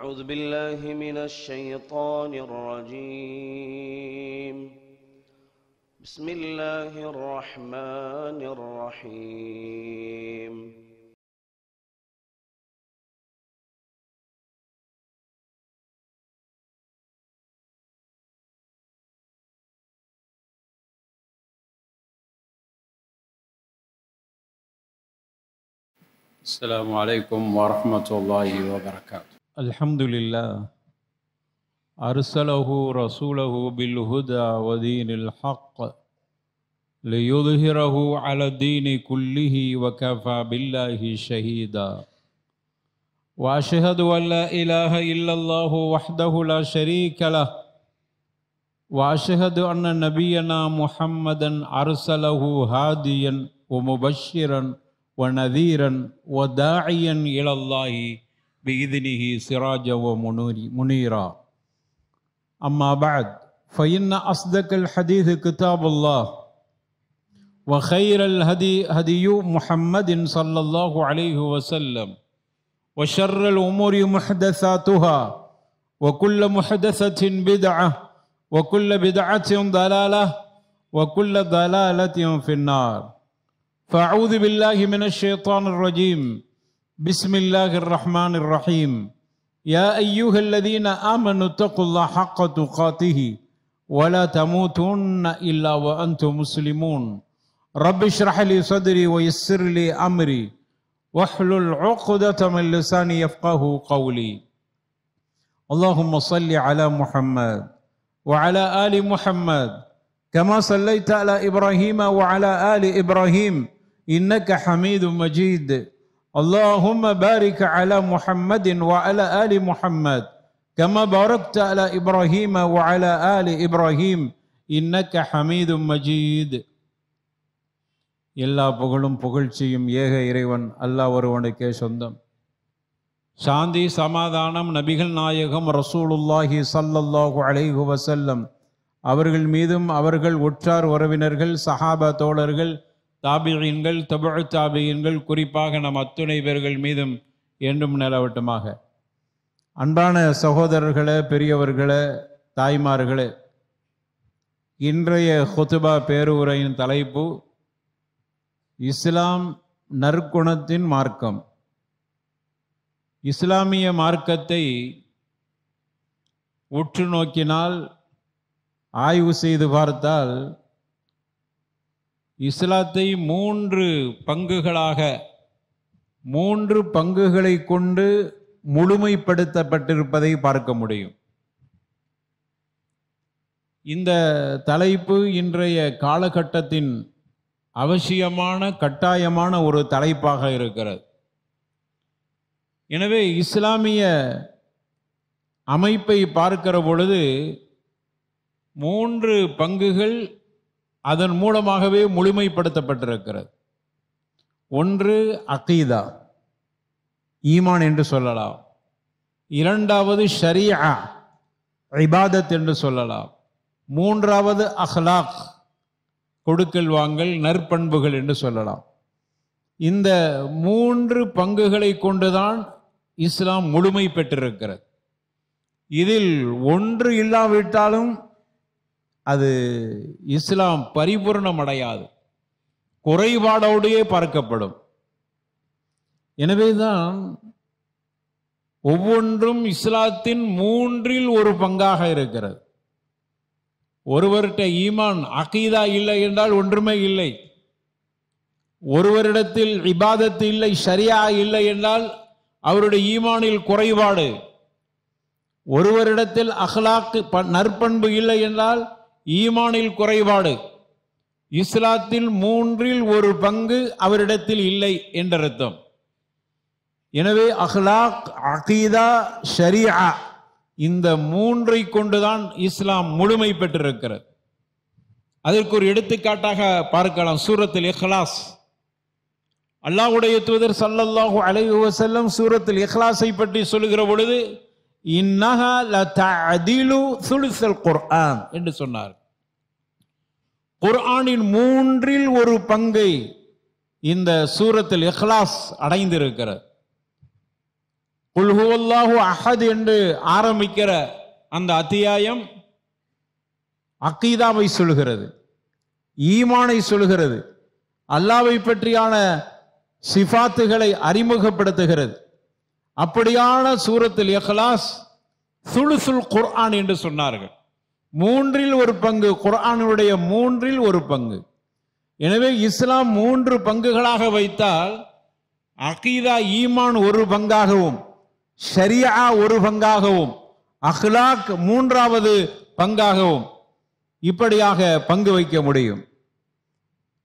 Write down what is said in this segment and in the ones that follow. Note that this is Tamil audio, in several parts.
أعوذ بالله من الشيطان الرجيم. بسم الله الرحمن الرحيم. السلام عليكم ورحمة الله وبركاته. الحمد لله أرسله رسوله بالهدى ودين الحق ليظهره على الدين كله وكفى بالله شهيدا. وأشهد أن لا إله إلا الله وحده لا شريك له وأشهد أن نبينا محمدا أرسله هاديا ومبشرا ونذيرا وداعيا إلى الله بإذنه سراجا ومنيرا. أما بعد فإن أصدق الحديث كتاب الله وخير الهدي هدي محمد صلى الله عليه وسلم وشر الأمور محدثاتها وكل محدثة بدعة وكل بدعة ضلالة وكل ضلالة في النار. فأعوذ بالله من الشيطان الرجيم. بسم الله الرحمن الرحيم. يا أيها الذين آمنوا اتقوا الله حق تقاته ولا تموتن إلا وأنتم مسلمون. رب اشرح لي صدري ويسر لي أمري واحلل عقدة من لساني يفقه قولي. اللهم صل على محمد وعلى آل محمد كما صليت على إبراهيم وعلى آل إبراهيم إنك حميد مجيد. اللهم بارك على محمد وعلى آل محمد كما باركت على إبراهيم وعلى آل إبراهيم إنك حميد مجيد. எல்லா புகழும் புகழ்ச்சியும் ஏக இறைவன் அல்லாஹ் ஒருவனுக்கே சொந்தம். சாந்தி சமாதானம் நபிகள் நாயகம் ரசூலுல்லாஹி ஸல்லல்லாஹு அலைஹி வஸல்லம் அவர்கள் மீதும் அவர்கள் உற்றார் உறவினர்கள் சஹாபா தோழர்கள் தாபியீன்கள் தபுஉ தாபியீன்கள் குறிப்பாக நம் அத்துணை பேர்கள் மீதும் என்றும் நிலவட்டுமாக. அன்பான சகோதரர்களே, பெரியவர்களே, தாய்மார்களே, இன்றைய குதுபா பேருரையின் தலைப்பு இஸ்லாம் நற்குணத்தின் மார்க்கம். இஸ்லாமிய மார்க்கத்தை உற்று நோக்கினால், ஆய்வு செய்து பார்த்தால், இஸ்லாத்தை மூன்று பங்குகளை கொண்டு முழுமைப்படுத்தப்பட்டிருப்பதை பார்க்க முடியும். இந்த தலைப்பு இன்றைய காலகட்டத்தின் அவசியமான கட்டாயமான ஒரு தலைப்பாக இருக்கிறது. எனவே இஸ்லாமிய அமைப்பை பார்க்கிற பொழுது மூன்று பங்குகள் அதன் மூலமாகவே முழுமைப்படுத்தப்பட்டிருக்கிறது. ஒன்று அகீதா, ஈமான் என்று சொல்லலாம். இரண்டாவது ஷரீஆ, இபாதத் என்று சொல்லலாம். மூன்றாவது அஹ்லாக், கொடுக்கல் வாங்கல், நற்பண்புகள் என்று சொல்லலாம். இந்த மூன்று பங்குகளை கொண்டுதான் இஸ்லாம் முழுமை பெற்றிருக்கிறது. இதில் ஒன்று இல்லாவிட்டாலும் அது இஸ்லாம் பரிபூர்ணம் அடையாது, குறைபாடோடையே பார்க்கப்படும். எனவேதான் ஒவ்வொன்றும் இஸ்லாத்தின் மூன்றில் ஒரு பங்காக இருக்கிறது. ஒருவர்கிட்ட ஈமான் அகீதா இல்லை என்றால் ஒன்றுமே இல்லை. ஒருவரிடத்தில் இபாதத்து இல்லை, ஷரியா இல்லை என்றால் அவருடைய ஈமானில் குறைபாடு. ஒருவரிடத்தில் அஹ்லாக் நற்பண்பு இல்லை என்றால் ஈமானில் குறைபாடு. இஸ்லாத்தில் மூன்றில் ஒரு பங்கு அவரிடத்தில் இல்லை என்ற அர்த்தம். எனவே அஹ்லாக், அகீதா, ஷரீஆ இந்த மூன்றை கொண்டுதான் இஸ்லாம் முழுமை பெற்றிருக்கிறது. அதற்கு ஒரு எடுத்துக்காட்டாக பார்க்கலாம். சூரத்துல் இக்லாஸ், அல்லாஹ்வுடைய தூதர் ஸல்லல்லாஹு அலைஹி வஸல்லம் சூரத்துல் இக்லாஸை பற்றி சொல்லுகிற பொழுது இன்னஹா லதஅதிலு சுலுஸல் குர்ஆன் என்று சொன்னார். குர்ஆனின் மூன்றில் ஒரு பங்கை இந்த சூரத்துல் இக்லாஸ் அடைந்திருக்கிறது. குல் ஹுவல்லாஹு அஹத் என்று ஆரம்பிக்கிற அந்த அத்தியாயம் அக்கீதாவை சொல்கிறது, ஈமானை சொல்கிறது, அல்லாஹ்வை பற்றியான சிஃபாத்துகளை அறிமுகப்படுத்துகிறது. அப்படியான சூரத்துல் இக்லாஸ் சுலுசுல் குர்ஆன் என்று சொன்னார்கள். 1/3 குர்ஆனுடைய 1/3. எனவே இஸ்லாம் 3 பங்குகளாக வைத்தால் அகீதா ஈமான் 1 பங்காகவும், ஷரியா 1 பங்காகவும், அஹ்லாக் 3வது பங்காகவும் இப்படியாக பங்கு வைக்க முடியும்.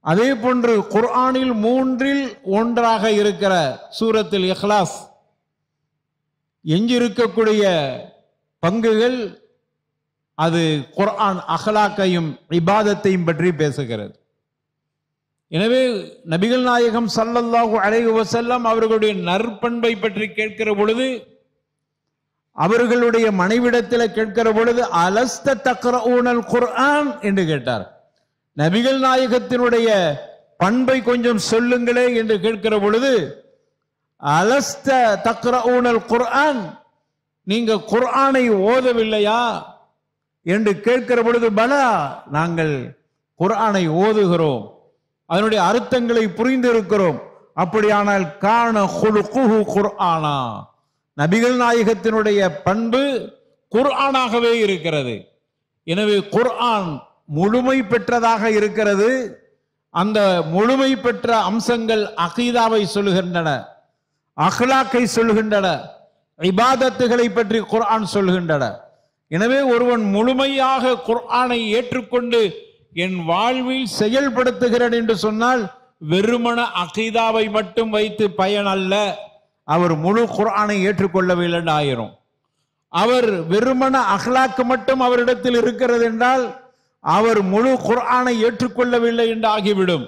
அதே போன்று குர்ஆனில் 1/3 இருக்கிற சூரத்துல் இக்லாஸ் எஞ்சிருக்கக்கூடிய பங்குகள் அது குர்ஆன் அஹ்லாக்கையும் இபாதத்தையும் பற்றி பேசுகிறது. எனவே நபிகள் நாயகம் ஸல்லல்லாஹு அலைஹி வஸல்லம் அவர்களுடைய நற்பண்பை பற்றி கேட்கிற பொழுது, அவர்களுடைய மனைவிடத்தில் கேட்கிற பொழுது அலஸ்த தக்ரஊனல் குர்ஆன் என்று கேட்டார். நபிகள் நாயகத்தினுடைய பண்பை கொஞ்சம் சொல்லுங்களே என்று கேட்கிற பொழுது அலஸ்த தக்ரஊனல் குர்ஆன், நீங்க குர்ஆனை ஓதவில்லையா என்று கேட்கிற பொழுது பலா, நாங்கள் குர்ஆனை ஓதுகிறோம், அதனுடைய அர்த்தங்களை புரிந்திருக்கிறோம். அப்படியானால் கான குலுகுஹு குர்ஆனா, நபிகள் நாயகத்தினுடைய பண்பு குர்ஆனாகவே இருக்கிறது. எனவே குர்ஆன் முழுமை பெற்றதாக இருக்கிறது. அந்த முழுமை பெற்ற அம்சங்கள் அகீதாவை சொல்லுகின்றன, அஹ்லாக்கை சொல்லுகின்றன, இபாதத்துகளை பற்றி குர்ஆன் சொல்லுகின்றன. எனவே ஒருவன் முழுமையாக குர்ஆனை ஏற்றுக்கொண்டு என் வாழ்வில் செயல்படுத்துகிறேன் என்று சொன்னால் வெறுமன அகீதாவை மட்டும் வைத்து பயன் அல்ல, அவர் முழு குர்ஆனை ஏற்றுக்கொள்ளவில்லை ஆயிரும். அவர் வெறுமன அஹ்லாக்கு மட்டும் அவரிடத்தில் இருக்கிறது என்றால் அவர் முழு குர்ஆனை ஏற்றுக்கொள்ளவில்லை என்று ஆகிவிடும்.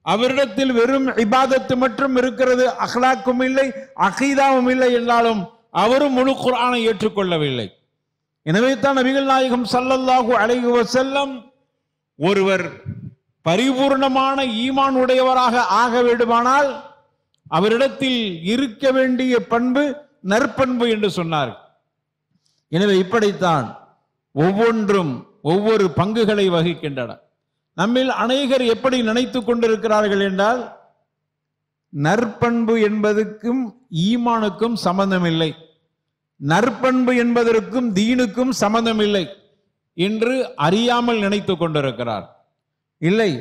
அவரிடத்தில் வெறும் இபாதத்து மட்டும் இருக்கிறது, அஹ்லாக்கும் இல்லை, அகீதாவும் இல்லை என்றாலும் அவரும் முழு குர்ஆனை ஏற்றுக்கொள்ளவில்லை. எனவே தான் நபிகள் நாயகம் ஸல்லல்லாஹு அலைஹி வஸல்லம் ஒருவர் பரிபூர்ணமான ஈமான் உடையவராக ஆக வேண்டுமானால் அவரிடத்தில் இருக்க வேண்டிய பண்பு நற்பண்பு என்று சொன்னார். எனவே இப்படித்தான் ஒவ்வொன்றும் ஒவ்வொரு பங்குகளை வகிக்கின்றன. நம்மில் அநேகர் எப்படி நினைத்து கொண்டிருக்கிறார்கள் என்றால் நற்பண்பு என்பதற்கும் ஈமானுக்கும் சம்பந்தம் இல்லை, நற்பண்பு என்பதற்கும் தீனுக்கும் சம்பந்தம் இல்லை என்று அறியாமல் நினைத்து கொண்டிருக்கிறார். இல்லை,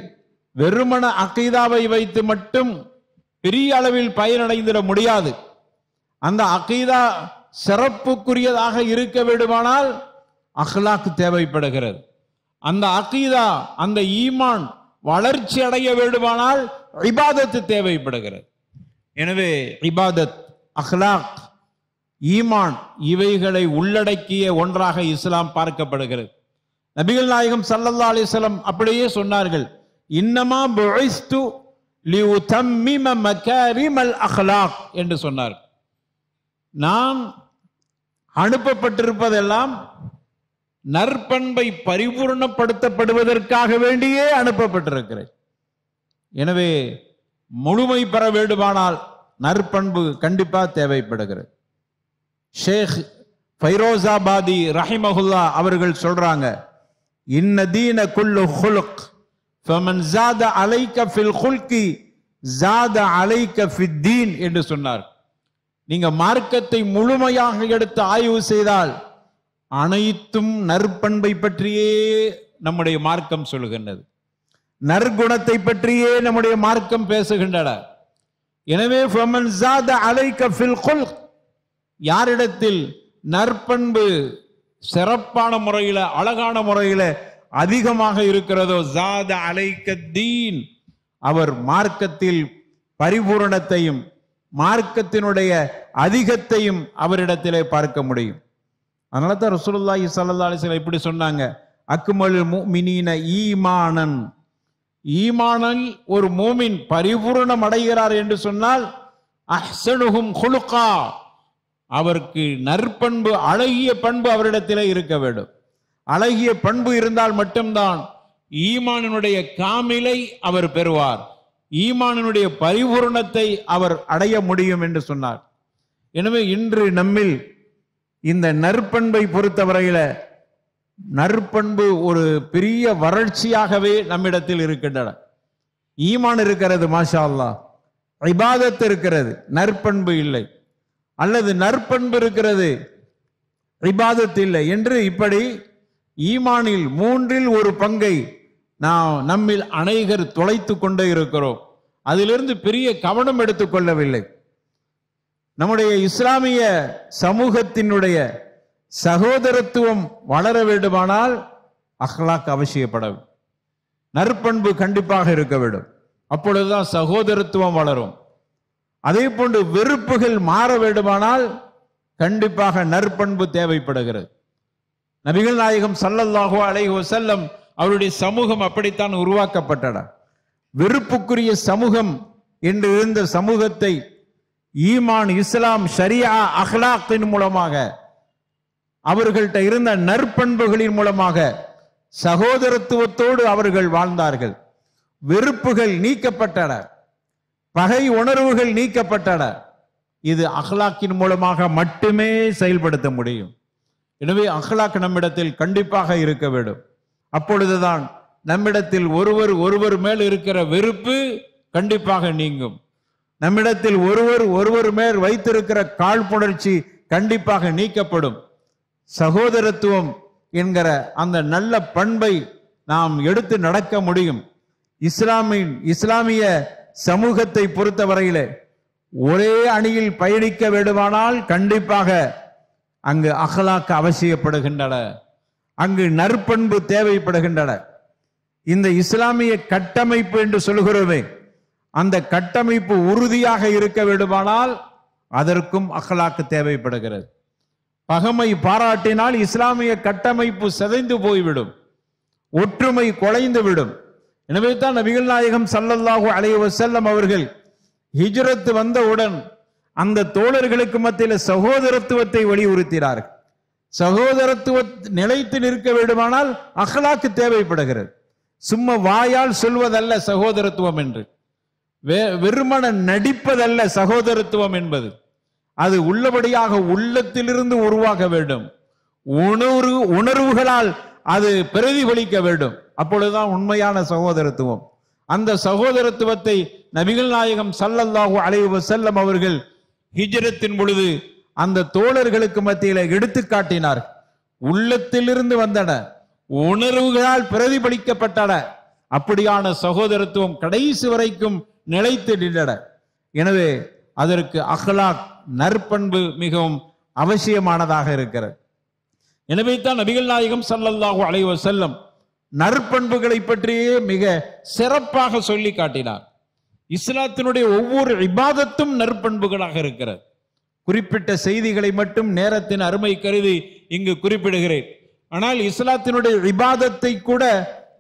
வெறுமன அகீதாவை வைத்து மட்டும் பெரிய அளவில் பயனடைந்திட முடியாது. அந்த அகீதா சிறப்புக்குரியதாக இருக்க வேண்டுமானால் அஹ்லாக் தேவைப்படுகிறது. அந்த அகீதா, அந்த ஈமான் வளர்ச்சி அடைய வேண்டுமானால் இபாதத்து தேவைப்படுகிறது. எனவே இபாதத், அஹ்லாக், ஈமான் இவைகளை உள்ளடக்கிய ஒன்றாக இஸ்லாம் பார்க்கப்படுகிறது. நபிகள் நாயகம் ஸல்லல்லாஹு அலைஹி வஸல்லம் அப்படியே சொன்னார்கள், இன்னமா புஇஸ்து லியுதம்மிம மகாரிமல் அஹ்லாக் என்று சொன்னார். நான் அனுப்பப்பட்டிருப்பதெல்லாம் நற்பண்பை பரிபூர்ணப்படுத்தப்படுவதற்காக வேண்டியே அனுப்பப்பட்டிருக்கிறேன். எனவே முழுமை பெற வேண்டுமானால் நற்பண்பு கண்டிப்பா தேவைப்படுகிறது. ஷேக் ஃபைரோசாபாதி ரஹிமஹுல்லா அவர்கள் சொல்றாங்க, இன்ன தீன குல்லு குலுக் ஃபமன் ஜாத அலைக ஃபில் குல்கி ஜாத அலைக ஃபித் தீன் என்று சொன்னார். நீங்க மார்க்கத்தை முழுமையாக எடுத்து ஆய்வு செய்தால் அனைத்தும் நற்பண்பை பற்றியே நம்முடைய மார்க்கம் சொல்லுகின்றது, நற்குணத்தை பற்றியே நம்முடைய மார்க்கம் பேசுகின்றன. எனவே ஃபமன் ஜாத அலைக ஃபில் குல்க், யாரிடத்தில் நற்பண்பு சிறப்பான முறையில, அழகான முறையில அதிகமாக இருக்கிறதோ ஜாத அலைக தீன், அவர் மார்க்கத்தில் பரிபூரணத்தையும் மார்க்கத்தினுடைய அதிகத்தையும் அவரிடத்திலே பார்க்க முடியும். அதனால தான் ரசூலுல்லாஹி ஸல்லல்லாஹு அலைஹி வஸல்லம் இப்படி சொன்னாங்க, அக்மலுல் முஃமினீன ஈமானன், ஈமானில் ஒரு மூமின் பரிபூரணம் அடைகிறார் என்று சொன்னால் அஹ்ஸனுஹும் குலுகா, அவருக்கு நற்பண்பு, அழகிய பண்பு அவரிடத்திலே இருக்க வேண்டும். அழகிய பண்பு இருந்தால் மட்டும்தான் ஈமானினுடைய காமிலை அவர் பெறுவார், ஈமானினுடைய பரிபூரணத்தை அவர் அடைய முடியும் என்று சொன்னார். எனவே இன்று நம்மில் இந்த நற்பண்பை பொறுத்தவரையில நற்பண்பு ஒரு பெரிய வறட்சியாகவே நம்மிடத்தில் இருக்கின்றன. ஈமான் இருக்கிறது, மாஷா அல்லாஹ், இபாதத் இருக்கிறது, நற்பண்பு இல்லை, அல்லது நற்பண்பு இருக்கிறது, இபாதத் இல்லை என்று இப்படி ஈமானில் 1/3 நாம் நம்மில் அநேகர் தொலைத்து கொண்டே இருக்கிறோம். அதிலிருந்து பெரிய கவனம் எடுத்துக்கொள்ளவில்லை. நம்முடைய இஸ்லாமிய சமூகத்தினுடைய சகோதரத்துவம் வளர வேண்டுமானால் அஹ்லாக் அவசியப்படும், நற்பண்பு கண்டிப்பாக இருக்க வேண்டும். அப்பொழுதுதான் சகோதரத்துவம் வளரும். அதே போன்று வெறுப்புகள் மாற வேண்டுமானால் கண்டிப்பாக நற்பண்பு தேவைப்படுகிறது. நபிகள் நாயகம் ஸல்லல்லாஹு அலைஹி வஸல்லம் அவருடைய சமூகம் அப்படித்தான் உருவாக்கப்பட்டன. வெறுப்புக்குரிய சமூகம் என்று இருந்த சமூகத்தை ஈமான், இஸ்லாம், ஷரியா, அஹ்லாக்கின் மூலமாக, அவர்கள்ட்ட இருந்த நற்பண்புகளின் மூலமாக சகோதரத்துவத்தோடு அவர்கள் வாழ்ந்தார்கள். வெறுப்புகள் நீக்கப்பட்டன, பகை உணர்வுகள் நீக்கப்பட்டன. இது அஹ்லாக்கின் மூலமாக மட்டுமே செயல்படுத்த முடியும். எனவே அஹ்லாக் நம்மிடத்தில் கண்டிப்பாக இருக்க வேண்டும். அப்பொழுதுதான் நம்மிடத்தில் ஒருவர் மேல் இருக்கிற வெறுப்பு கண்டிப்பாக நீங்கும். நம்மிடத்தில் ஒருவர் மேல் வைத்திருக்கிற காழ்ப்புணர்ச்சி கண்டிப்பாக நீக்கப்படும். சகோதரத்துவம் என்கிற அந்த நல்ல பண்பை நாம் எடுத்து நடக்க முடியும். இஸ்லாமிய சமூகத்தை பொறுத்தவரையில ஒரே அணியில் பயணிக்க வேண்டுமானால் கண்டிப்பாக அங்கு அஹ்லாக் அவசியப்படுகின்றன, அங்கு நற்பண்பு தேவைப்படுகின்றன. இந்த இஸ்லாமிய கட்டமைப்பு என்று சொல்கிறோமே, அந்த கட்டமைப்பு உறுதியாக இருக்க வேண்டுமானால் அதற்கும் அஹ்லாக் தேவைப்படுகிறது. பகமை பாராட்டினால் இஸ்லாமிய கட்டமைப்பு சிதைந்து போய்விடும், ஒற்றுமை குலைந்துவிடும். எனவே தான் நபிகள் நாயகம் ஸல்லல்லாஹு அலைஹி வஸல்லம் அவர்கள் ஹிஜ்ரத் வந்தவுடன் அந்த தோழர்களுக்கு மத்தியில் சகோதரத்துவத்தை வலியுறுத்தினார்கள். சகோதரத்துவ நிலைத்து நிற்க வேண்டுமானால் அஹ்லாக் தேவைப்படுகிறது. சும்மா வாயால் சொல்வதல்ல சகோதரத்துவம் என்று, வெறுமன நடிப்பதல்ல சகோதரத்துவம் என்பது. அது உள்ளபடியாக உள்ளத்திலிருந்து உருவாக வேண்டும், உணர்வுகளால் அது பிரதிபலிக்க வேண்டும். அப்பொழுதுதான் உண்மையான சகோதரத்துவம். அந்த சகோதரத்துவத்தை நபிகள் நாயகம் ஸல்லல்லாஹு அலைஹி வஸல்லம் அவர்கள் ஹிஜ்ரத்தின் பொழுது அந்த தோழர்களுக்கு மத்தியில் எடுத்து காட்டினார். உள்ளத்திலிருந்து வந்தன, உணர்வுகளால் பிரதிபலிக்கப்பட்டன. அப்படியான சகோதரத்துவம் கடைசி வரைக்கும் நிலைத்து நின்றன. எனவே அதற்கு அஹ்லாக், நற்பண்பு மிகவும் அவசியமானதாக இருக்கிறது. எனவே தான் நபிகள் நாயகம் ஸல்லல்லாஹு அலைஹி வஸல்லம் நற்பண்புகளை பற்றியே மிக சிறப்பாக சொல்லி காட்டினார். இஸ்லாத்தினுடைய ஒவ்வொரு இபாதத்தும் நற்பண்புகளாக இருக்கிறது. குறிப்பிட்ட செய்திகளை மட்டும் நேரத்தின் அருமை கருதி இங்கு குறிப்பிடுகிறேன். ஆனால் இஸ்லாத்தினுடைய இபாதத்தை கூட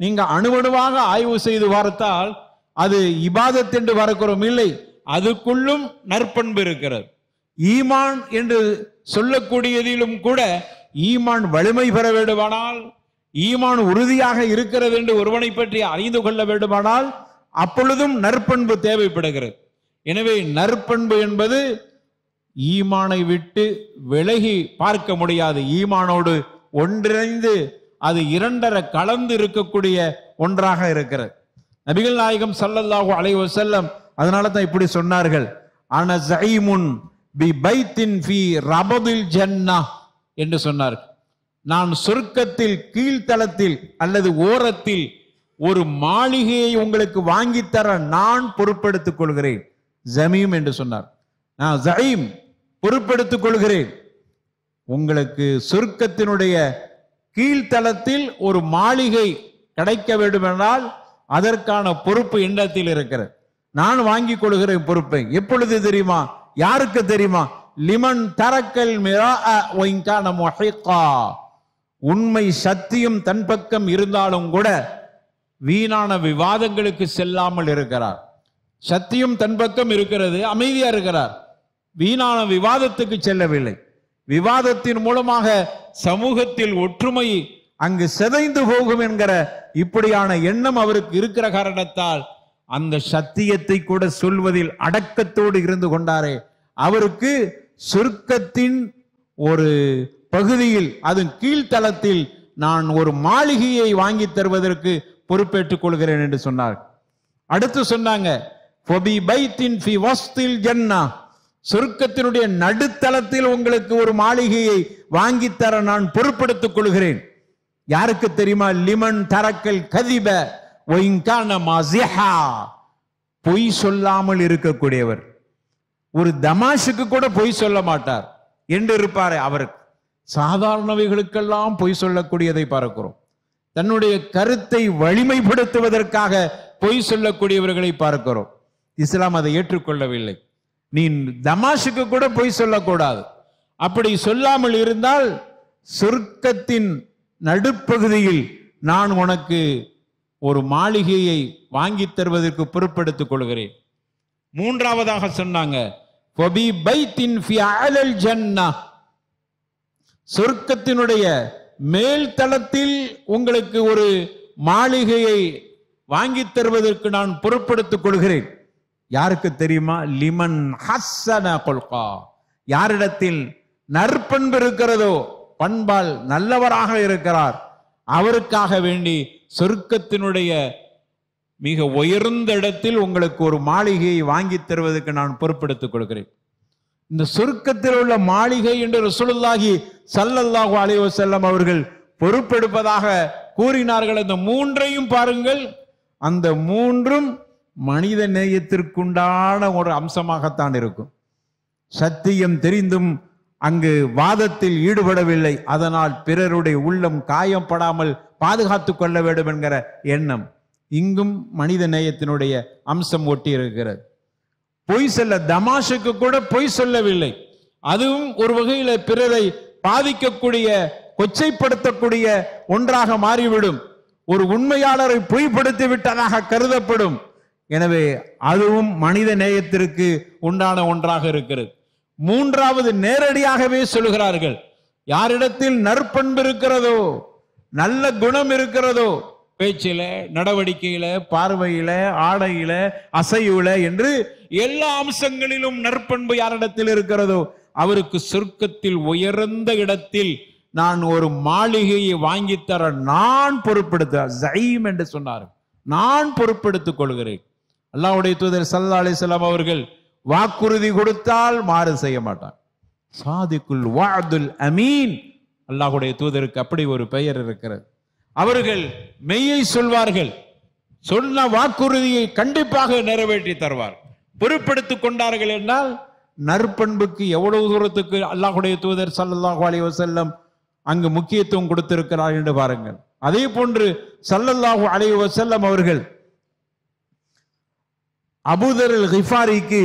நீங்க அணுவணுவாக ஆய்வு செய்து பார்த்தால் அது இபாதத் என்று பார்க்கிறோம் இல்லை, அதுக்குள்ளும் நற்பண்பு இருக்கிறது. ஈமான் என்று சொல்லக்கூடியதிலும் கூட ஈமான் வலிமை பெற வேண்டுமானால், ஈமான் உறுதியாக இருக்கிறது என்று ஒருவனை பற்றி அறிந்து கொள்ள வேண்டுமானால் அப்பொழுதும் நற்பண்பு தேவைப்படுகிறது. எனவே நற்பண்பு என்பது ஈமானை விட்டு விலகி பார்க்க முடியாது. ஈமானோடு ஒன்றிணைந்து அது இரண்டரை கலந்து இருக்கக்கூடிய ஒன்றாக இருக்கிறது. நபிகள் நாயகம் ஸல்லல்லாஹு அலைஹி வஸல்லம் அதனால தான் இப்படி சொன்னார்கள், அன ஸஈமுன் பி பைத்தின் ஃபீ ரபதில் ஜன்னah என்று சொன்னார்கள். நான் சொர்க்கத்தில் கீழ்த்தளத்தில் அல்லது ஓரத்தில் ஒரு மாளிகையை உங்களுக்கு வாங்கித்தர நான் பொறுப்பெடுத்துக் கொள்கிறேன். ஜமீம் என்று சொன்னார். நான் ஸஈம் பொறுப்பெடுத்துக் கொள்கிறேன். உங்களுக்கு சொர்க்கத்தினுடைய கீழ்த்தளத்தில் ஒரு மாளிகை கிடைக்க வேண்டுமென்றால் அதற்கான பொறுப்பு என்னத்தில் இருக்கிறது. நான் வாங்கி கொள்கிறேன் பொறுப்பை. எப்பொழுது தெரியுமா? யாருக்கு தெரியுமா? லிமன் தரக்கல் மிராஅ வ இன் கான முஹிக்கா. உண்மை சத்தியம் தன் பக்கம் இருந்தாலும் கூட வீணான விவாதங்களுக்கு செல்லாமல் இருக்கிறார். சத்தியம் தன் பக்கம் இருக்கிறது, அமைதியா இருக்கிறார், வீணான விவாதத்துக்கு செல்லவில்லை. விவாதத்தின் மூலமாக சமூகத்தில் ஒற்றுமை அங்கு சிதைந்து போகும் என்கிற இப்படியான எண்ணம் அவருக்கு இருக்கிற காரணத்தால் அந்த சத்தியத்தை கூட சொல்வதில் அடக்கத்தோடு இருந்து கொண்டாரே, அவருக்கு சொர்க்கத்தின் ஒரு பகுதியில், அது கீழ்த்தளத்தில் நான் ஒரு மாளிகையை வாங்கி தருவதற்கு பொறுப்பேற்றுக் கொள்கிறேன் என்று சொன்னார். அடுத்து சொன்னாங்க, சொர்க்கத்தினுடைய நடுத்தளத்தில் உங்களுக்கு ஒரு மாளிகையை வாங்கித்தர நான் பொறுப்பெடுத்துக் கொள்கிறேன். யாருக்கு தெரியுமா? லிமன் தரக்கல் கதிப ஒயின்கான மாசிஹா, பொய் சொல்லாமல் இருக்கக்கூடியவர். ஒரு தமாஷுக்கு கூட பொய் சொல்ல மாட்டார் என்று இருப்பார். அவர் சாதாரணவைகளுக்கெல்லாம் பொய் சொல்லக்கூடியதை பார்க்கிறோம். தன்னுடைய கருத்தை வலிமைப்படுத்துவதற்காக பொய் சொல்லக்கூடியவர்களை பார்க்கிறோம். இஸ்லாம் அதை ஏற்றுக்கொள்ளவில்லை. நீ தமாஷுக்கு கூட பொய் சொல்லக்கூடாது. அப்படி சொல்லாமல் இருந்தால் சொர்க்கத்தின் நடுப்பகுதியில் நான் உனக்கு ஒரு மாளிகையை வாங்கி தருவதற்கு பொறுப்பெடுத்துக் கொள்கிறேன். மூன்றாவதாக சொன்னாங்க, சொர்க்கத்தினுடைய மேல் தளத்தில் உங்களுக்கு ஒரு மாளிகையை வாங்கி தருவதற்கு நான் பொறுப்பெடுத்துக் கொள்கிறேன். யாருக்கு தெரியுமா? லிமன் ஹஸ்ஸன குல்கா, யாரிடத்தில் நற்பண்பு இருக்கிறதோ, பண்பால் நல்லவராக இருக்கிறார், அவருக்காக வேண்டி சொர்க்கத்தினுடைய மிக உயர்ந்த இடத்தில் உங்களுக்கு ஒரு மாளிகையை வாங்கி தருவதற்கு நான் பொறுப்பெடுத்துக் கொள்கிறேன். இந்த சொர்க்கத்தில் உள்ள மாளிகை என்று ரசூலுல்லாஹி ஸல்லல்லாஹு அலைஹி வஸல்லம் அவர்கள் பொறுப்பெடுப்பதாக கூறினார்கள். அந்த மூன்றையும் பாருங்கள், அந்த மூன்றும் மனித நேயத்திற்குண்டான ஒரு அம்சமாகத்தான் இருக்கும். சத்தியம் தெரிந்தும் அங்கு வாதத்தில் ஈடுபடவில்லை, அதனால் பிறருடைய உள்ளம் காயப்படாமல் பாதுகாத்துக் கொள்ள வேண்டும் என்கிற எண்ணம் இங்கும் மனித நேயத்தினுடைய அம்சம் ஒட்டி இருக்கிறது. பொய் சொல்ல, தமாஷுக்கு கூட பொய் சொல்லவில்லை. அதுவும் ஒரு வகையில பிறரை பாதிக்கக்கூடிய, கொச்சைப்படுத்தக்கூடிய ஒன்றாக மாறிவிடும். ஒரு உண்மையாளரை பொய்ப்படுத்தி விட்டதாக கருதப்படும். எனவே அதுவும் மனித நேயத்திற்கு உண்டான ஒன்றாக இருக்கிறது. மூன்றாவது, நேரடியாகவே சொல்கிறார்கள், யாரிடத்தில் நற்பண்பு இருக்கிறதோ, நல்ல குணம் இருக்கிறதோ, பேச்சில, நடவடிக்கையில, பார்வையில, ஆடையில, அசைவுல என்று எல்லா அம்சங்களிலும் நற்பண்பு யாரிடத்தில் இருக்கிறதோ அவருக்கு சொர்க்கத்தில் உயர்ந்த இடத்தில் நான் ஒரு மாளிகையை வாங்கித்தர நான் பொறுப்பெடுத்த என்று சொன்னார். நான் பொறுப்பெடுத்துக் கொள்கிறேன். அல்லாஹ்வுடைய தூதர் ஸல்லல்லாஹு அலைஹி வஸல்லம் அவர்கள் வாக்குறுதி கொடுத்தால் மாறு செய்ய மாட்டார். சாதிக்குல் வஅதுல் அமீன். அல்லாஹ்வுடைய தூதருக்கு அப்படி ஒரு பெயர் இருக்கிறது. அவர்கள் மெய்யை சொல்வார்கள், சொன்ன வாக்குறுதியை கண்டிப்பாக நிறைவேற்றி தருவார். பொறுப்பெடுத்துக் கொண்டார்கள் என்றால் நற்பண்புக்கு எவ்வளவு தூரத்துக்கு அல்லாஹ்வுடைய தூதர் ஸல்லல்லாஹு அலைஹி வஸல்லம் அங்கு முக்கியத்துவம் கொடுத்திருக்கிறார் என்று பாருங்கள். அதே போன்று ஸல்லல்லாஹு அலைஹி வஸல்லம் அவர்கள் அபூதர் அல் கிஃபாரிக்கு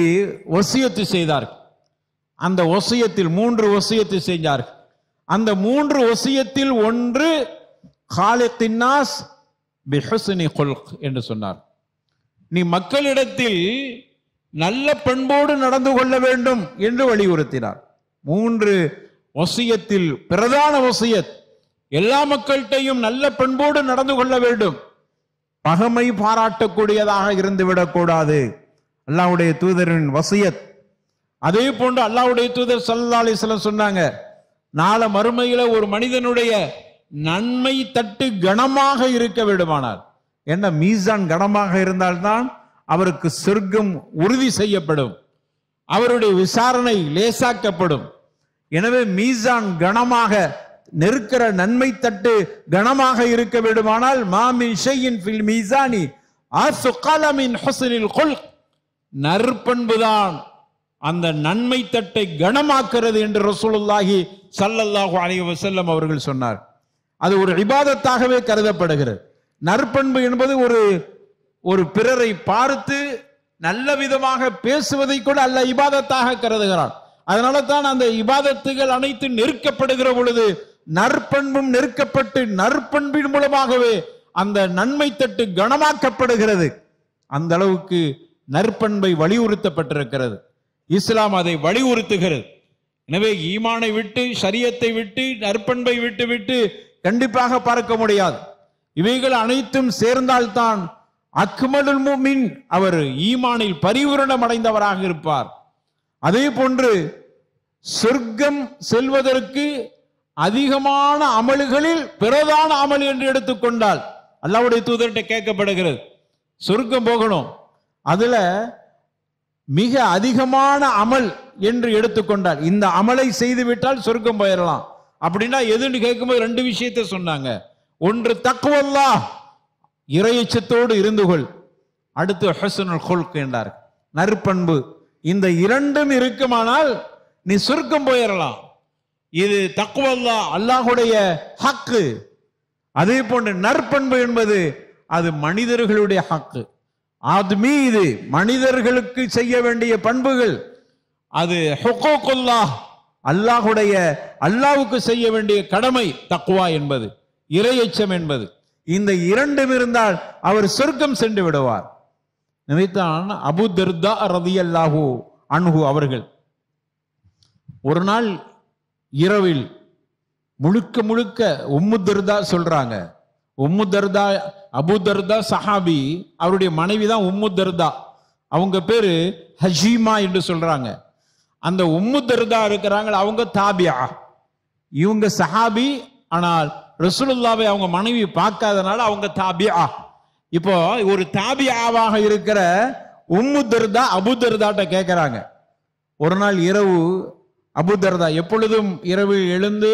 வசியத்து செய்தார்கள். அந்த வசியத்தில் 3 வசியத்து செஞ்சார்கள். அந்த 3 வசியத்தில் ஒன்று காலிகின் நாஸ் பிஹுஸ்னி குல்க் என்று சொன்னார். நீ மக்களிடத்தில் நல்ல பண்போடு நடந்து கொள்ள வேண்டும் என்று வலியுறுத்தினார். 3 வசியத்தில் பிரதான வசியத், எல்லா மக்கள்கிட்டையும் நல்ல பண்போடு நடந்து கொள்ள வேண்டும், பகமை பாராட்டக்கூடியதாக இருந்துவிடக் கூடாது. அல்லாஹ்வுடைய தூதரின் வசியத். அதே போன்று அல்லாஹ்வுடைய தூதர் ஸல்லல்லாஹு அலைஹி வஸல்லம் சொன்னாங்க, நாளை மறுமையில ஒரு மனிதனுடைய நன்மை தட்டு கனமாக இருக்க வேண்டுமானார், என்ன மீசான் கனமாக இருந்தால்தான் அவருக்கு சொர்க்கம் உறுதி செய்யப்படும், அவருடைய விசாரணை லேசாக்கப்படும். எனவே மீசான் கனமாக, நெருக்கிற நன்மை தட்டு கனமாக இருக்க வேண்டுமானால் மாமின் ஷையின் ஃபில் மீசானி அஸ்கல மின் ஹுஸ்னில் குல்க், நற்பண்புதான் அந்த நன்மை தட்டை கனமாக்குறது என்று ரசூலுல்லாஹி ஸல்லல்லாஹு அலைஹி வஸல்லம் அவர்கள் சொன்னார். அது ஒரு இபாதத்தாகவே கருதப்படுகிறது. நற்பண்பு என்பது ஒரு பிறரை பார்த்து நல்ல விதமாக பேசுவதை கூட அல்ல இபாதத்தாக கருதுகிறான். அதனால தான் அந்த இபாதத்துகள் அனைத்து நெருக்கப்படுகிற பொழுது நற்பண்பும் நெருக்கப்பட்டு நற்பண்பின் மூலமாகவே அந்த நன்மை தட்டு கனமாக்கப்படுகிறது. அந்த அளவுக்கு நற்பண்பை வலியுறுத்தப்பட்டிருக்கிறது. இஸ்லாம் அதை வலியுறுத்துகிறது. எனவே ஈமானை விட்டு, ஷரியத்தை விட்டு, நற்பண்பை விட்டு கண்டிப்பாக பார்க்க முடியாது. இவைகள் அனைத்தும் சேர்ந்தால்தான் அக்மலுல் முஃமின், அவர் ஈமானில் பரிபூரணம் அடைந்தவராக இருப்பார். அதே போன்று சொர்க்கம் செல்வதற்கு அதிகமான அமல்களில் பிரதான அமல் என்று எடுத்துக்கொண்டால் அல்லாஹ்வுடைய தூதர்கிட்ட கேட்கப்படுகிறது, சொர்க்கம் போகணும், அதுல மிக அதிகமான அமல் என்று எடுத்துக்கொண்டால் இந்த அமலை செய்து விட்டால் சொர்க்கம் போயிடலாம் அப்படின்னா எதுன்னு கேட்கும்போது ரெண்டு விஷயத்தை சொன்னாங்க. ஒன்று தக்வல்லாஹ், இறையச்சத்தோடு இருந்து கொள். அடுத்து ஹுஸ்னுல் குல்க் என்றார், நற்பண்பு. இந்த இரண்டும் இருக்குமானால் நீ சொர்க்கம் போயிடலாம். இது தக்வல்லாஹ், அல்லாஹ்வுடைய ஹக்கு. அதே போன்று நற்பண்பு என்பது அது மனிதர்களுடைய ஹக்கு. ஆத்மீ, இது மனிதர்களுக்கு செய்ய வேண்டிய பண்புகள். அது ஹுகூகுல்லாஹ், அல்லாஹ்வுக்கு செய்ய வேண்டிய கடமை தக்வா என்பது, இறையச்சம் என்பது. இந்த இரண்டும் இருந்தால் அவர் சொர்க்கம் சென்று விடுவார். நினைத்தான் அபூ தர்தா ரலியல்லாஹு அன்ஹு அவர்கள் ஒரு நாள் இரவில் முழுக்க முழுக்க உம்மு தர்தா சொல்றாங்க. உம்மு தர்தா, அபூ தர்தா சஹாபி, அவருடைய மனைவி தான் உம்மு தர்தா. அவங்க பேரு ஹஜீமா என்று சொல்றாங்க. அந்த உம்மு தர்தா இருக்கிறாங்க, அவங்க தாபியா, இவங்க சஹாபி. ஆனால் ரசூலுல்லாஹ்வை அவங்க மனைவி பார்க்காதனால அவங்க தாபியா. இப்போ ஒரு தாபியாவாக இருக்கிற உம்மு தர்தா அபூ தர்தாட்ட கேட்கிறாங்க. ஒரு நாள் இரவு அபூ தர்தா எப்பொழுதும் இரவில் எழுந்து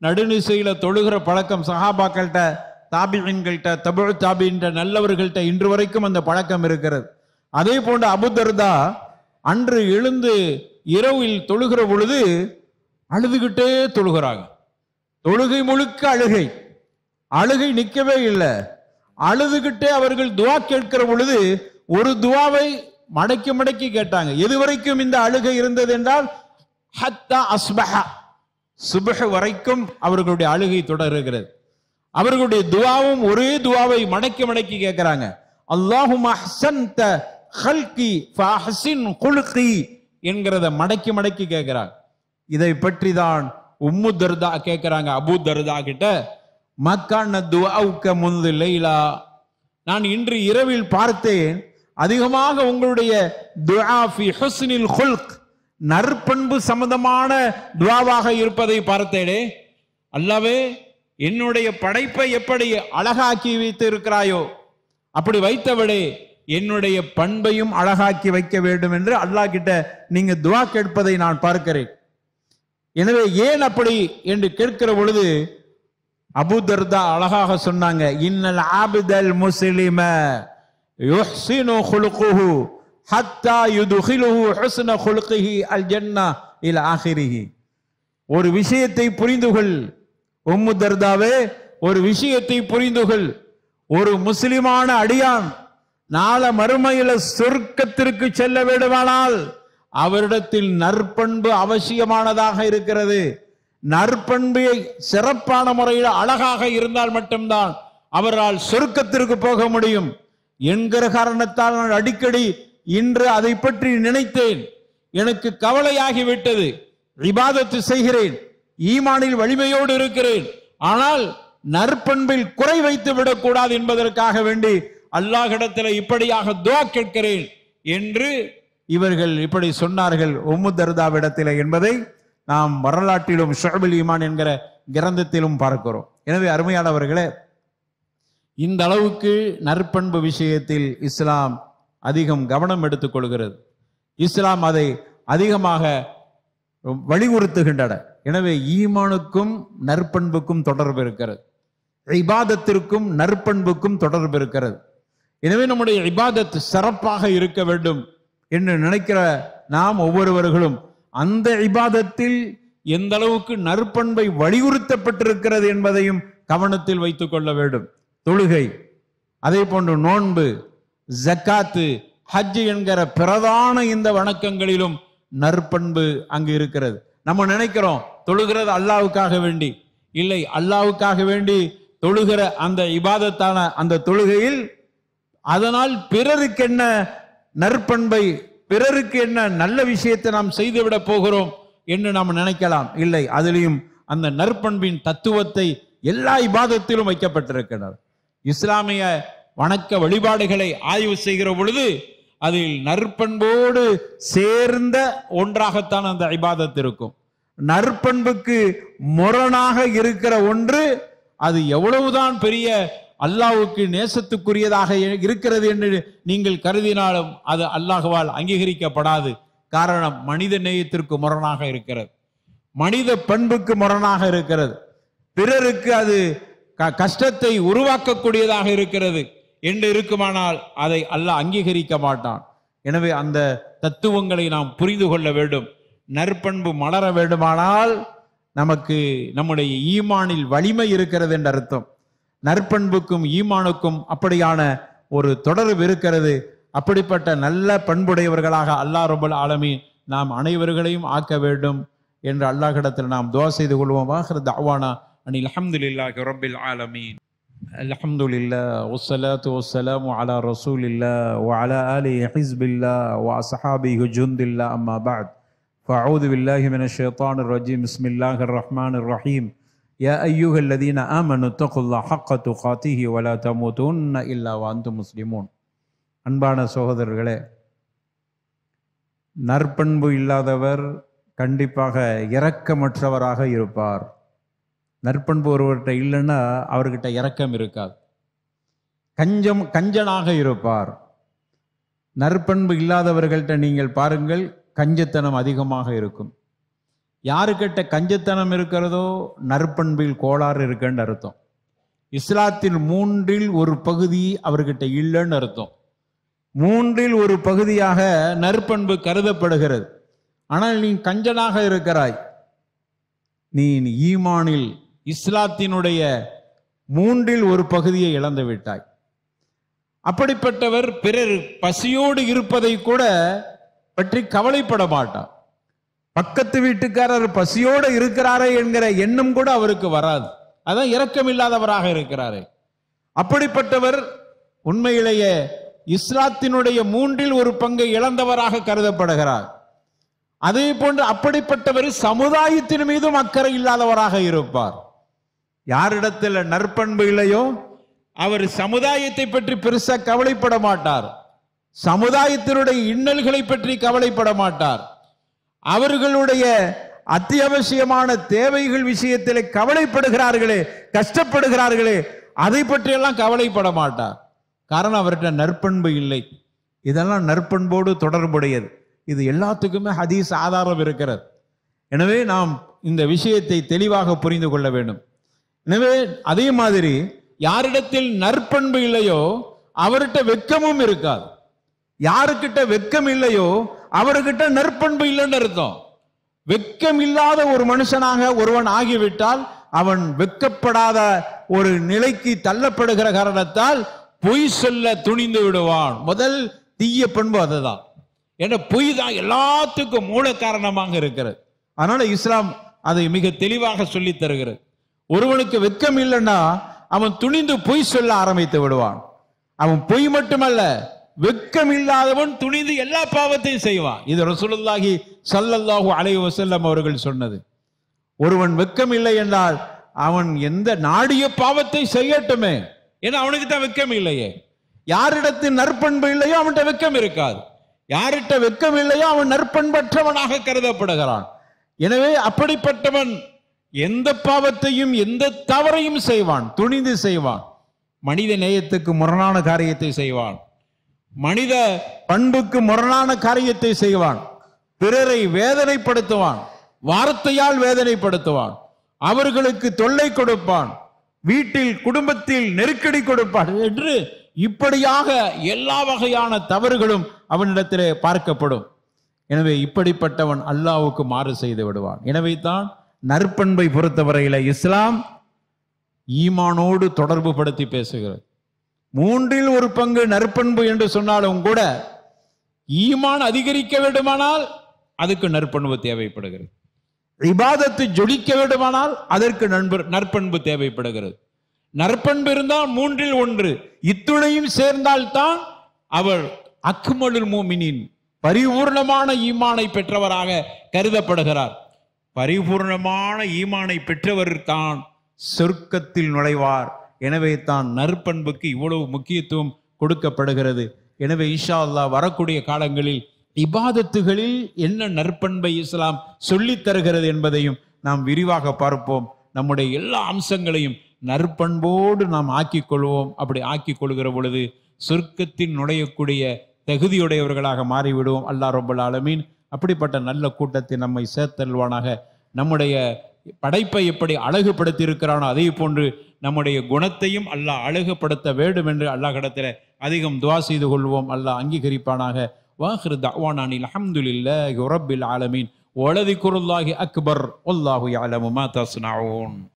நடுநிசையில தொழுகிற பழக்கம் சஹாபாக்கள்கிட்ட, தாபியின்கள்கிட்ட, தபு தாபின்ற நல்லவர்கள்ட்ட இன்று வரைக்கும் அந்த பழக்கம் இருக்கிறது. அதே போன்று அபூ தர்தா அன்று எழுந்து இரவில் தொழுகிற பொழுது அழுதுகிட்டே தொழுகிறாங்க. தொழுகை முழுக்க அழுகை, அழுகை நிற்கவே இல்லை. அழுதுகிட்டே அவர்கள் துவா கேட்கிற பொழுது ஒரு துவாவை மடக்கி மடக்கி கேட்டாங்க. எதுவரைக்கும் இந்த அழுகை இருந்தது என்றால் ஹத்தா அஸ்பஹ, சுபஹ் வரைக்கும் அவர்களுடைய அழுகை தொடர்கிறது. அவர்களுடைய துவாவும் ஒரே துவாவை மடக்கி மடக்கி கேட்கிறாங்க. அல்லாஹும்ம அஹ்ஸன்த ஹல்கி ஃபஅஹ்ஸின் குல்கி என்கிறத மடக்கி மடக்கி கேட்கிறாங்க. இதை பற்றி தான் உம்மு தர்தா கேட்கிறாங்க அபூ தர்தா கிட்ட, மக்கான துஆவுக முந்து லைலா, நான் இன்று இரவில் பார்த்தேன் அதிகமாக உங்களுடைய துஆ ஃபி ஹுஸ்னில் குல்க், நற்பண்பு சம்பந்தமான துஆவாக இருப்பதை பார்த்தேனே. அல்லாஹ்வே, என்னுடைய படைப்பை எப்படி அழகாக்கி வைத்து இருக்கிறாயோ அப்படி வைத்தவளே என்னுடைய பண்பையும் அழகாக்கி வைக்க வேண்டும் என்று அல்லாஹ் கிட்ட நீங்க துஆ கேட்பதை நான் பார்க்கிறேன். எனவே ஏன் அப்படி என்று கேட்கிற பொழுது அபூ தர்தா அழகாக சொன்னாங்க, இன்னல் ஆபிதல் முஸ்லிம யுஹ்சினு குலுகுஹு ஹத்தா யுதுகிலுஹு ஹுஸ்ன குலுகிஹி அல் ஜன்னah இலா ஆகிரிஹி. ஒரு விஷயத்தை புரிந்து கொள் உம்மு தர்தாவே, ஒரு விஷயத்தை புரிந்து கொள். ஒரு முஸ்லிமான அடியான் நாள மறுமையில சொர்க்கத்திற்கு செல்ல வேண்டுமானால் அவரிடத்தில் நற்பண்பு அவசியமானதாக இருக்கிறது. நற்பண்பை சிறப்பான முறையில் அழகாக இருந்தால் மட்டும்தான் அவரால் சொர்க்கத்திற்கு போக முடியும் என்கிற காரணத்தால் நான் அடிக்கடி இன்று அதை பற்றி நினைத்தேன். எனக்கு கவலையாகிவிட்டது. இபாதத்து செய்கிறேன், ஈமானில் வலிமையோடு இருக்கிறேன், ஆனால் நற்பண்பில் குறை வைத்து விடக்கூடாது என்பதற்காக வேண்டி அல்லாஹ்விடத்தில் இப்படியாக துஆ கேட்கிறேன் என்று இவர்கள் இப்படி சொன்னார்கள் உம்மு தர்தாவிடத்தில் என்பதை நாம் வரலாற்றிலும் ஷுஅபுல் ஈமான் என்கிற கிரந்தத்திலும் பார்க்கிறோம். எனவே அருமையானவர்களே, இந்த அளவுக்கு நற்பண்பு விஷயத்தில் இஸ்லாம் அதிகம் கவனம் எடுத்துக் கொள்கிறது. இஸ்லாம் அதை அதிகமாக வலியுறுத்துகின்றன. எனவே ஈமானுக்கும் நற்பண்புக்கும் தொடர்பு இருக்கிறது, இபாதத்திற்கும் நற்பண்புக்கும் தொடர்பு இருக்கிறது. எனவே நம்முடைய இபாதத் சிறப்பாக இருக்க வேண்டும் என்று நினைக்கிற நாம் ஒவ்வொருவர்களும் அந்த இபாதத்தில் எந்த அளவுக்கு நற்பண்பை வலியுறுத்தப்பட்டிருக்கிறது என்பதையும் கவனத்தில் வைத்துக் கொள்ள வேண்டும். தொழுகை, அதே போன்று நோன்பு, ஜக்காத்து, ஹஜ் என்கிற பிரதான இந்த வணக்கங்களிலும் நற்பண்பு அங்கு இருக்கிறது. நம்ம நினைக்கிறோம் தொழுகிறது அல்லாஹ்வுக்காக வேண்டி. இல்லை, அல்லாஹ்வுக்காக வேண்டி தொழுகிற அந்த இபாதத்தான அந்த தொழுகையில் அதனால் பிறருக்கு என்ன நற்பண்பை, பிறருக்கு என்ன நல்ல விஷயத்தை நாம் செய்துவிட போகிறோம் என்று நாம் நினைக்கலாம். இல்லை, அதிலையும் அந்த நற்பண்பின் தத்துவத்தை எல்லா இபாதத்திலும் வைக்கப்பட்டிருக்கிறது. இஸ்லாமிய வணக்க வழிபாடுகளை ஆய்வு செய்கிற பொழுது அதில் நற்பண்போடு சேர்ந்த ஒன்றாகத்தான் அந்த இபாதத் இருக்கும். நற்பண்புக்கு முரணாக இருக்கிற ஒன்று அது எவ்வளவுதான் பெரிய அல்லாஹ்வுக்கு நேசத்துக்குரியதாக இருக்கிறது என்று நீங்கள் கருதினாலும் அது அல்லாஹ்வால் அங்கீகரிக்கப்படாது. காரணம், மனித நேயத்திற்கு முரணாக இருக்கிறது, மனித பண்புக்கு முரணாக இருக்கிறது, பிறருக்கு அது கஷ்டத்தை உருவாக்கக்கூடியதாக இருக்கிறது என்று இருக்குமானால் அதை அல்லாஹ் அங்கீகரிக்க மாட்டான். எனவே அந்த தத்துவங்களை நாம் புரிந்து கொள்ள வேண்டும். நற்பண்பு மலர வேண்டுமானால் நமக்கு நம்முடைய ஈமானில் வலிமை இருக்கிறது என்ற அர்த்தம். நற்பண்புக்கும் ஈமானுக்கும் அப்படியான ஒரு தொடர்பு இருக்கிறது. அப்படிப்பட்ட நல்ல பண்புடையவர்களாக அல்லாஹ் ரப்பல் ஆலமீன் நாம் அனைவர்களையும் ஆக்க வேண்டும் என்று அல்லாஹ்விடத்தில் நாம் துஆ செய்து கொள்வோம். ஆகிரு தஅவானா அனில் ஹம்துலில்லாஹி ரப்பில் ஆலமீன். அல்ஹம்துலில்லாஹ் வஸ்ஸலாத்து வஸ்ஸலாமு அலா ரசூலில்லாஹ் வ அலா ஆலிஹி ஹிஸ்பில்லாஹ் வ அஸ்ஹாபிஹி ஜுந்தில்லாஹ் அம்மா பஅத். ஃபஅஊது பில்லாஹி மினஷ் ஷைத்தானிர் ரஜீம். பிஸ்மில்லாஹிர் ரஹ்மானிர் ரஹீம். யா அய்யுஹல்லதீன ஆமனு தக்குல்லாஹ ஹக்க துகாத்திஹி வ லா தமூதுன்ன இல்லா வ அன்தும் முஸ்லிமூன். அன்பான சகோதரர்களே, நற்பண்பு இல்லாதவர் கண்டிப்பாக இரக்கமற்றவராக இருப்பார். நற்பண்பு ஒருவர்கிட்ட இல்லைன்னா அவர்கிட்ட இரக்கம் இருக்காது. கஞ்சனாக இருப்பார். நற்பண்பு இல்லாதவர்கள்ட்ட நீங்கள் பாருங்கள், கஞ்சத்தனம் அதிகமாக இருக்கும். யாருக்கிட்ட கஞ்சத்தனம் இருக்கிறதோ நற்பண்பில் கோளாறு இருக்குன்னு அர்த்தம். இஸ்லாத்தில் 3இல் ஒரு பகுதி அவர்கிட்ட இல்லைன்னு அர்த்தம். 3இல் ஒரு பகுதியாக நற்பண்பு கருதப்படுகிறது. ஆனால் நீ கஞ்சனாக இருக்கிறாய், நீ ஈமானில் இஸ்லாத்தினுடைய 3இல் ஒரு பகுதியை இழந்து விட்டாய். அப்படிப்பட்டவர் பிறர் பசியோடு இருப்பதை கூட பற்றி கவலைப்பட மாட்டார். பக்கத்து வீட்டுக்காரர் பசியோடு இருக்கிறாரே என்கிற எண்ணம் கூட அவருக்கு வராது. அதான் இரக்கமில்லாதவராக இருக்கிறாரே. அப்படிப்பட்டவர் உண்மையிலேயே இஸ்லாத்தினுடைய 3இல் ஒரு பங்கை இழந்தவராக கருதப்படுகிறார். அதே போன்று அப்படிப்பட்டவர் சமுதாயத்தின் மீதும் அக்கறை இல்லாதவராக இருப்பார். யாரிடத்தில் நற்பண்பு இல்லையோ அவர் சமுதாயத்தை பற்றி பெருசா கவலைப்பட மாட்டார். சமுதாயத்தினுடைய இன்னல்களை பற்றி கவலைப்பட மாட்டார். அவர்களுடைய அத்தியாவசியமான தேவைகள் விஷயத்தில் கவலைப்படுகிறார்களே, கஷ்டப்படுகிறார்களே, அதை பற்றியெல்லாம் கவலைப்பட மாட்டார். காரணம், அவர்கிட்ட நற்பண்பு இல்லை. இதெல்லாம் நற்பண்போடு தொடர்புடையது. இது எல்லாத்துக்குமே ஹதீஸ் ஆதாரம் இருக்கிறது. எனவே நாம் இந்த விஷயத்தை தெளிவாக புரிந்து கொள்ள வேண்டும். எனவே அதே மாதிரி யாரிடத்தில் நற்பண்பு இல்லையோ அவர்கிட்ட வெட்கமும் இருக்காது. யாருக்கிட்ட வெட்கம் இல்லையோ அவர்கிட்ட நற்பண்பு இல்லைன்னு அர்த்தம். வெட்கம் இல்லாத ஒரு மனுஷனாக ஒருவன் ஆகிவிட்டால் அவன் வெட்கப்படாத ஒரு நிலைக்கு தள்ளப்படுகிற காரணத்தால் பொய் சொல்ல துணிந்து விடுவான். முதல் தீய பண்பு அதுதான். ஏன்னா பொய் தான் எல்லாத்துக்கும் மூல காரணமாக இருக்கிறது. அதனால இஸ்லாம் அதை மிக தெளிவாக சொல்லி தருகிறது. ஒருவனுக்கு வெட்கம் இல்லைன்னா அவன் துணிந்து பொய் சொல்ல ஆரம்பித்து விடுவான். அவன் பொய் மட்டுமல்ல, வெட்கம் இல்லாதவன் துணிந்து எல்லா பாவத்தையும் செய்வான். இது ரசூலுல்லாஹி ஸல்லல்லாஹு அலைஹி வஸல்லம் அவர்கள் சொன்னது. ஒருவன் வெட்கம் இல்லை என்றால் அவன் எந்த நாடிய பாவத்தை செய்யட்டுமே, ஏன்னா அவனுக்கு தான் வெட்கம் இல்லையே. யாரிடத்தில் நற்பண்பு இல்லையோ அவன்கிட்ட வெட்கம் இருக்காது. யார்கிட்ட வெட்கம் இல்லையோ அவன் நற்பண்பற்றவனாக கருதப்படுகிறான். எனவே அப்படிப்பட்டவன் எந்த பாவத்தையும் எந்த தவறையும் செய்வான், துணிந்து செய்வான். மனித நேயத்துக்கு முரணான காரியத்தை செய்வான், மனித பண்புக்கு முரணான காரியத்தை செய்வான், பிறரை வேதனைப்படுத்துவான், வார்த்தையால் வேதனைப்படுத்துவான், அவர்களுக்கு தொல்லை கொடுப்பான், வீட்டில் குடும்பத்தில் நெருக்கடி கொடுப்பான் என்று இப்படியாக எல்லா வகையான தவறுகளும் அவனிடத்திலே பார்க்கப்படும். எனவே இப்படிப்பட்டவன் அல்லாஹ்வுக்கு மாறு செய்து விடுவான். எனவே தான் நற்பண்பை பொறுத்தவரையில இஸ்லாம் ஈமானோடு தொடர்பு படுத்தி பேசுகிறது. 3இல் ஒரு பங்கு நற்பண்பு என்று சொன்னாலும் கூட ஈமான் அதிகரிக்க வேண்டுமானால் அதுக்கு நற்பண்பு தேவைப்படுகிறது. இபாதத்து ஜொலிக்க வேண்டுமானால் அதற்கு நற்பண்பு தேவைப்படுகிறது. நற்பண்பு இருந்தால் 3இல் 1, இத்துணையும் சேர்ந்தால் தான் அவர் அக்மலுல் முஃமினீன், பரிபூர்ணமான ஈமானை பெற்றவராக கருதப்படுகிறார். பரிபூர்ணமான ஈமானை பெற்றவர் தான் சொர்க்கத்தில் நுழைவார். எனவே தான் நற்பண்புக்கு இவ்வளவு முக்கியத்துவம் கொடுக்கப்படுகிறது. எனவே இன்ஷா அல்லாஹ் வரக்கூடிய காலங்களில் இபாதத்துகளில் என்ன நற்பண்பை இஸ்லாம் சொல்லித் தருகிறது என்பதையும் நாம் விரிவாக பார்ப்போம். நம்முடைய எல்லா அம்சங்களையும் நற்பண்போடு நாம் ஆக்கிக் கொள்வோம். அப்படி ஆக்கிக் கொள்கிற பொழுது சொர்க்கத்தின் நுழையக்கூடிய தகுதியுடையவர்களாக மாறிவிடுவோம். அல்லாஹ் ரப்பல் ஆலமீன் அப்படிப்பட்ட நல்ல கூட்டத்தை நம்மை சேர்த்தல்வானாக. நம்முடைய படைப்பை எப்படி அழகுபடுத்தி இருக்கிறானோ அதே போன்று நம்முடைய குணத்தையும் அல்லாஹ் அழகுபடுத்த வேண்டும் என்று அல்லாஹ்விடத்தில் அதிகம் துஆ செய்து கொள்வோம். அல்லாஹ் அங்கீகரிப்பானாக. வாஹிரு தஅவானா அல்ஹம்துலில்லாஹி ரப்பில் ஆலமீன் வலதிக்ருல்லாஹி அக்பர் வல்லாஹு யஅலமு மா தஸ்னஊன்.